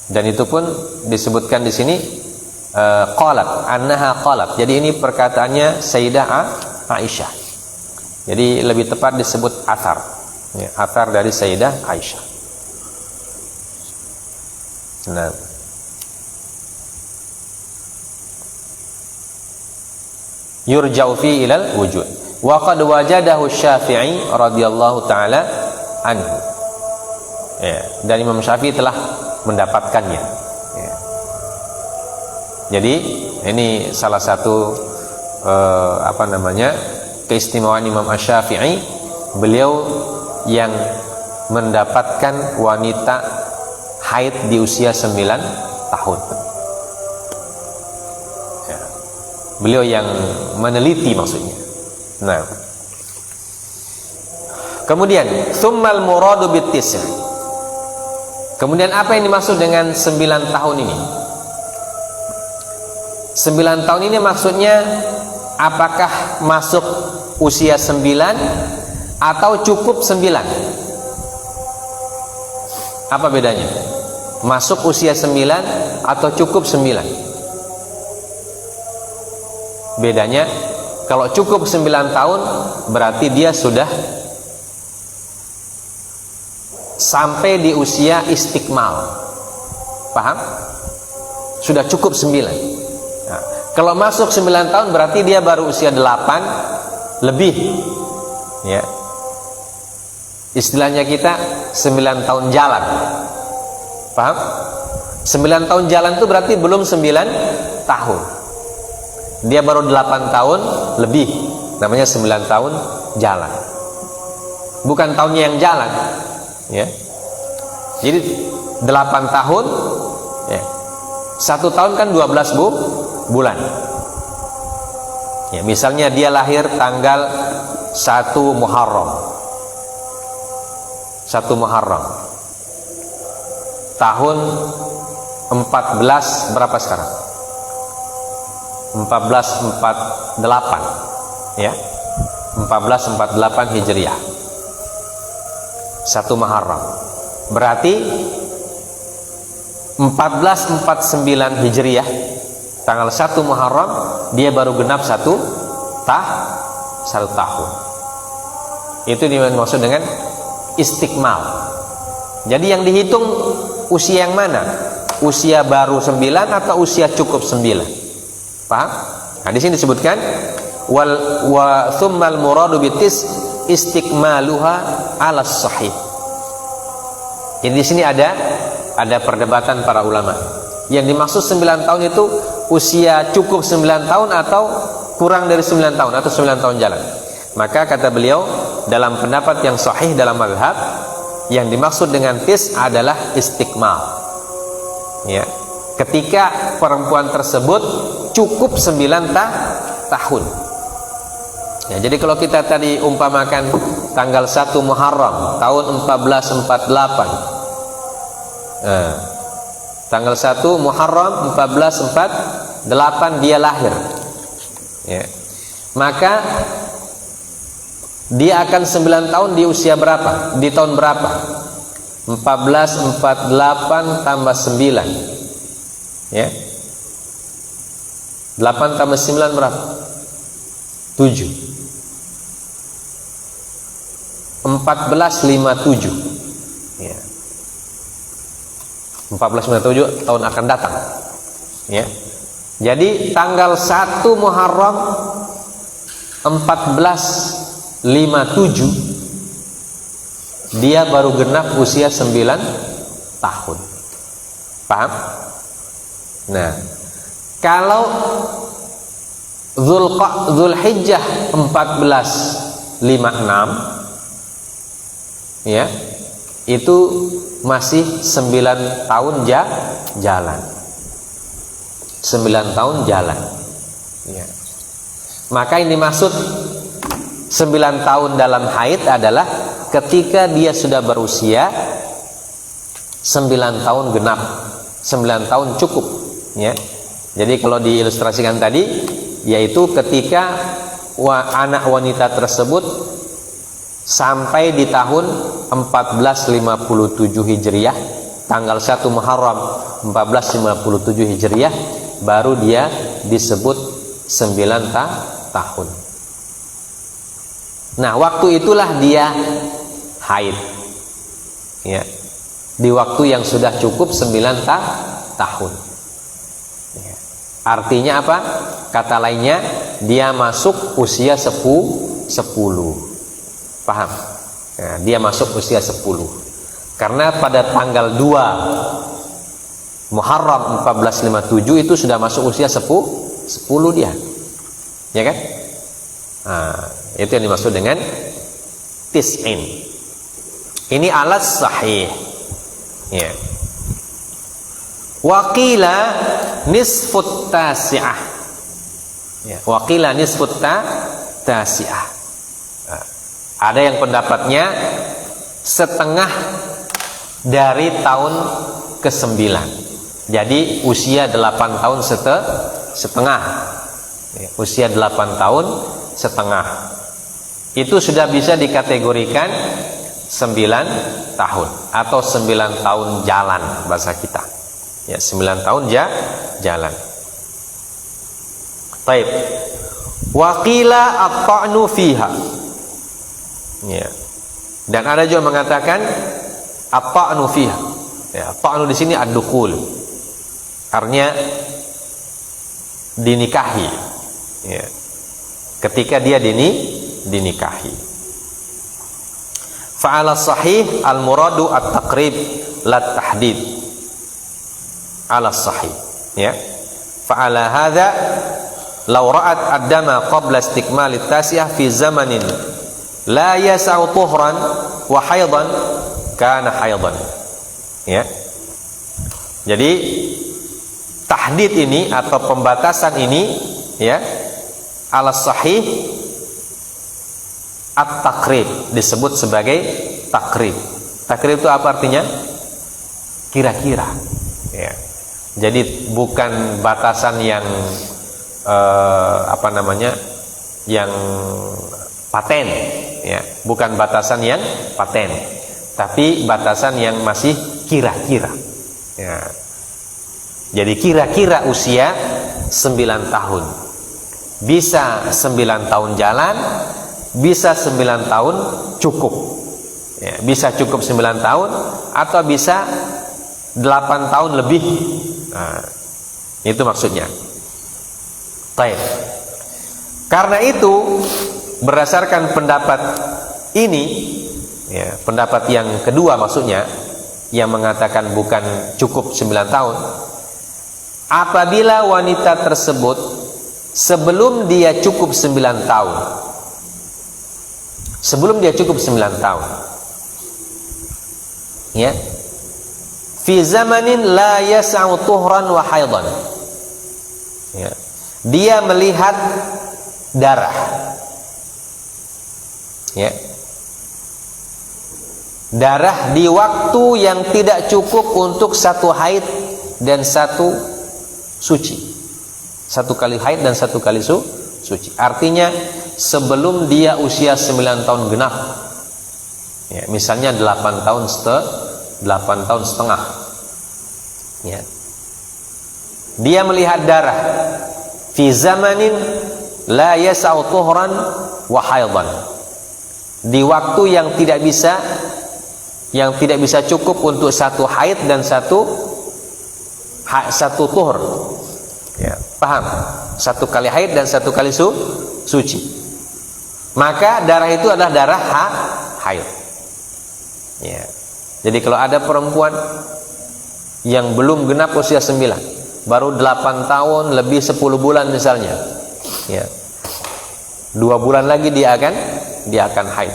Dan itu pun disebutkan di sini qalat, annaha qalat. Jadi ini perkataannya Sayyidah Aisyah. Jadi lebih tepat disebut athar, ya, athar dari Sayyidah Aisyah. Nah, yurja'u fi ilal wujud. Wa qad wajadahu Syafi'i radhiyallahu ta'ala anhu. Ya, dan Imam Syafi'i telah mendapatkannya. Ya. Jadi ini salah satu keistimewaan Imam Asy-Syafi'i, beliau yang mendapatkan wanita haid di usia 9 tahun. Ya. Beliau yang meneliti maksudnya. Nah, kemudian tsummal muradu bitis. Kemudian apa yang dimaksud dengan 9 tahun ini? 9 tahun ini maksudnya apakah masuk usia 9 atau cukup 9? Apa bedanya? Masuk usia 9 atau cukup 9? Bedanya, kalau cukup 9 tahun berarti dia sudah sampai di usia istikmal. Paham? Sudah cukup 9. Nah, kalau masuk 9 tahun berarti dia baru usia 8 lebih. Ya. Istilahnya kita 9 tahun jalan. Paham? 9 tahun jalan itu berarti belum 9 tahun. Dia baru 8 tahun lebih. Namanya 9 tahun jalan. Bukan tahunnya yang jalan. Ya. Jadi 8 tahun, ya. 1 tahun kan 12 bulan. Ya, misalnya dia lahir tanggal 1 Muharram. 1 Muharram. Tahun 14 berapa sekarang? 1448. Ya. 1448 Hijriah. 1 Muharram. Berarti 1449 Hijriah tanggal 1 Muharram dia baru genap 1 tahun. Itu dimaksud dengan istikmal. Jadi yang dihitung usia yang mana? Usia baru 9 atau usia cukup 9? Paham? Nah, di sini disebutkan wa thummal muradu bitis istikmaluha ala sahih. Jadi di sini ada perdebatan para ulama. Yang dimaksud 9 tahun itu usia cukup 9 tahun atau kurang dari 9 tahun atau 9 tahun jalan. Maka kata beliau, dalam pendapat yang sahih dalam mazhab, yang dimaksud dengan tis adalah istikmal. Ya. Ketika perempuan tersebut cukup 9 tahun. Ya, jadi kalau kita tadi umpamakan tanggal 1 Muharram tahun 1448. Tanggal 1 Muharram 1448 dia lahir. Ya. Maka dia akan 9 tahun di usia berapa? Di tahun berapa? 1448 tambah 9. Ya. 8 tambah 9 berapa? 7. 1457. Ya. 1457 tahun akan datang. Ya. Jadi tanggal 1 Muharram 1457 dia baru genap usia 9 tahun. Paham? Nah, kalau Zulhijjah 1456 ya, itu masih 9 tahun jalan. 9 tahun jalan. Ya. Maka yang dimaksud 9 tahun dalam haid adalah ketika dia sudah berusia 9 tahun genap, 9 tahun cukup. Ya. Jadi kalau diilustrasikan tadi, yaitu ketika anak wanita tersebut sampai di tahun 1457 Hijriah, tanggal 1 Muharram 1457 Hijriah, baru dia disebut 9 tahun. Nah, waktu itulah dia haid. Ya. Di waktu yang sudah cukup 9 tahun. Ya. Artinya apa? Kata lainnya, dia masuk usia 10. Paham? Nah, dia masuk usia 10. Karena pada tanggal 2 Muharram 1457 itu sudah masuk usia 10 dia. Ya kan? Nah, itu yang dimaksud dengan tis'in. Ini alas sahih. Ya. Waqila nisfut tasi'ah. Ya, waqila nisfut tasi'ah. Ada yang pendapatnya setengah dari tahun ke-9. Jadi usia 8 tahun setengah. Ya, usia 8 tahun setengah. Itu sudah bisa dikategorikan 9 tahun atau 9 tahun jalan bahasa kita. Ya, 9 tahun jalan. Baik. Waqila at-ta'nu fiha. Ya. Dan ada juga mengatakan at-ta'nu fiha. Ya, ta'nu di sini ad-dukhul. Artinya dinikahi. Ya. Ketika dia dinikahi. Fa'ala sahih al-muradu at-taqrib la tahdid. Ala sahih. Ya. Fa'ala hadza law ra'at ad-dama qabla istikmal at-tasiyah fi zamanin la yas'u tuhran wa haidan kana haidan. Ya. Jadi tahdid ini atau pembatasan ini, ya, ala sahih at-taqrib, disebut sebagai takrib. Takrib itu apa artinya? Kira-kira. Ya. Jadi bukan batasan yang yang paten, ya, bukan batasan yang paten, tapi batasan yang masih kira-kira. Ya. Jadi kira-kira usia 9 tahun. Bisa 9 tahun jalan, bisa 9 tahun cukup. Ya, bisa cukup 9 tahun atau bisa 8 tahun lebih. Nah, itu maksudnya. Baik. Karena itu berdasarkan pendapat ini, ya, pendapat yang kedua maksudnya, yang mengatakan bukan cukup 9 tahun, apabila wanita tersebut sebelum dia cukup 9 tahun, sebelum dia cukup 9 tahun, ya, fi zamanin la yas'u tuhran wa haidan, ya, dia melihat darah, ya, darah di waktu yang tidak cukup untuk satu haid dan satu suci, satu kali haid dan satu kali suci. Artinya sebelum dia usia 9 tahun genap, ya, misalnya 8 tahun setengah, ya, dia melihat darah fi zamanin la yas'u tuhran wa haidan, di waktu yang tidak bisa cukup untuk satu haid dan satu tuhur, ya, paham? Satu kali haid dan satu kali suci. Maka darah itu adalah darah haid, ya. Jadi kalau ada perempuan yang belum genap usia 9, baru 8 tahun lebih 10 bulan misalnya, ya, 2 bulan lagi dia akan haid,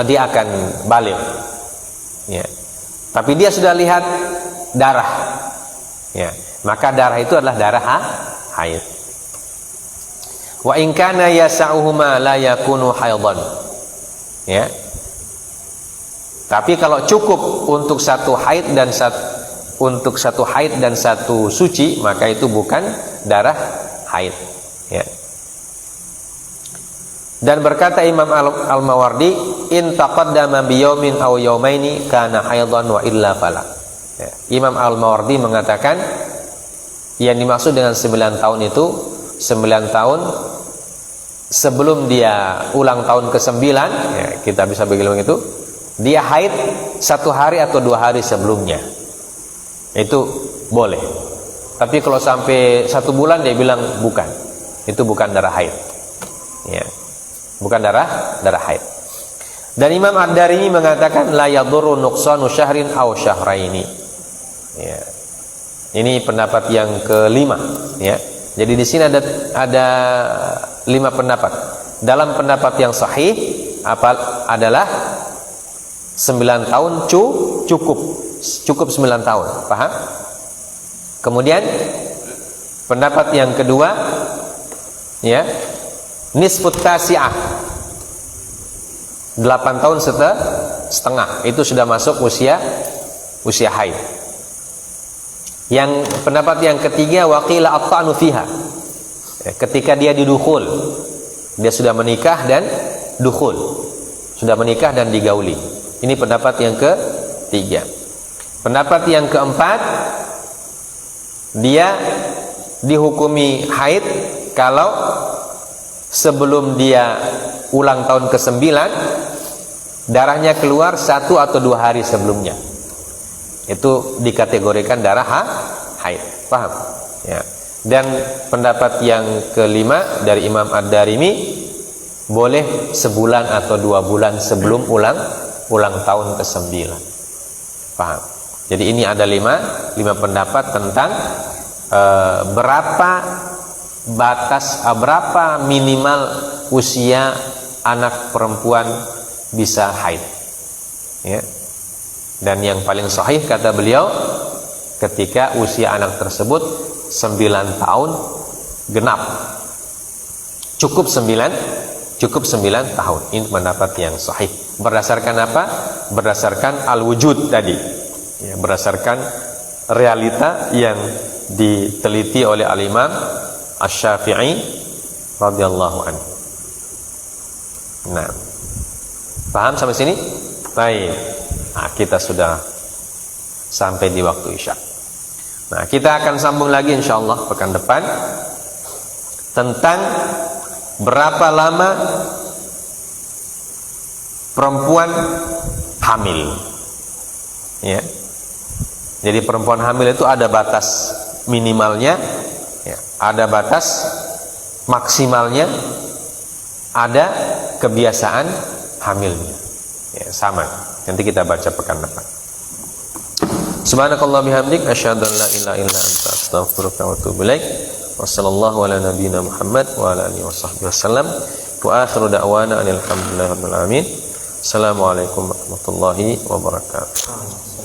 dia akan balik, ya. Tapi dia sudah lihat darah, ya, maka darah itu adalah darah haid. Wa in kana yas'uhuma la yakunu haidan, ya. Tapi kalau cukup untuk satu haid dan satu suci, maka itu bukan darah haid, ya. Dan berkata Imam Al-Mawardi, in taqaddama biyaumin aw yaumaini kana haidan wa illa fala, ya. Imam Al-Mawardi mengatakan yang dimaksud dengan 9 tahun itu 9 tahun sebelum dia ulang tahun ke-9, ya, kita bisa bilang itu dia haid 1 hari atau 2 hari sebelumnya, itu boleh. Tapi kalau sampai 1 bulan dia bilang bukan, itu bukan darah haid, ya, bukan darah haid. Dan Imam Ad-Darimi mengatakan la yadurru nuqsanu syahrin aw syahraini, ya. Ini pendapat yang kelima, ya. Jadi di sini ada 5 pendapat. Dalam pendapat yang sahih adalah 9 tahun cukup 9 tahun, paham? Kemudian pendapat yang kedua, ya, nisfut tasi'ah, 8 tahun setengah, itu sudah masuk usia haid. Yang pendapat yang ketiga, waqila at-ta'nu fiha, ketika dia didukhul, dia sudah menikah dan dukhul, sudah menikah dan digauli. Ini pendapat yang ketiga. Pendapat yang keempat, dia dihukumi haid kalau sebelum dia ulang tahun ke-9 darahnya keluar 1 atau 2 hari sebelumnya, itu dikategorikan darah haid, paham, ya. Dan pendapat yang kelima dari Imam Ad-Darimi, boleh sebulan atau 2 bulan sebelum ulang tahun ke-9, paham. Jadi ini ada 5 pendapat tentang berapa minimal usia anak perempuan bisa haid, ya. Dan yang paling sahih kata beliau, ketika usia anak tersebut 9 tahun genap, cukup 9 tahun. Ini pendapat yang sahih. Berdasarkan apa? Berdasarkan al-wujud tadi, ya, berdasarkan realita yang diteliti oleh al-Imam Asy-Syafi'i radhiyallahu anhu. Nah, paham sampai sini? Baik. Nah, kita sudah sampai di waktu Isya. Nah, kita akan sambung lagi insyaallah pekan depan tentang berapa lama perempuan hamil, ya. Jadi perempuan hamil itu ada batas minimalnya, ya, ada batas maksimalnya ada kebiasaan hamilnya. Ya, sama. Nanti kita baca pekan depan. Subhanakallah bihamdik asyhadu an la ilaha illa anta astaghfiruka wa atubu ilaik. Wassallallahu ala nabiyyina Muhammad wa ala alihi washabbihi wasallam. Wa akhiru da'wana alhamdulillahi rabbil alamin. Assalamualaikum warahmatullahi wabarakatuh.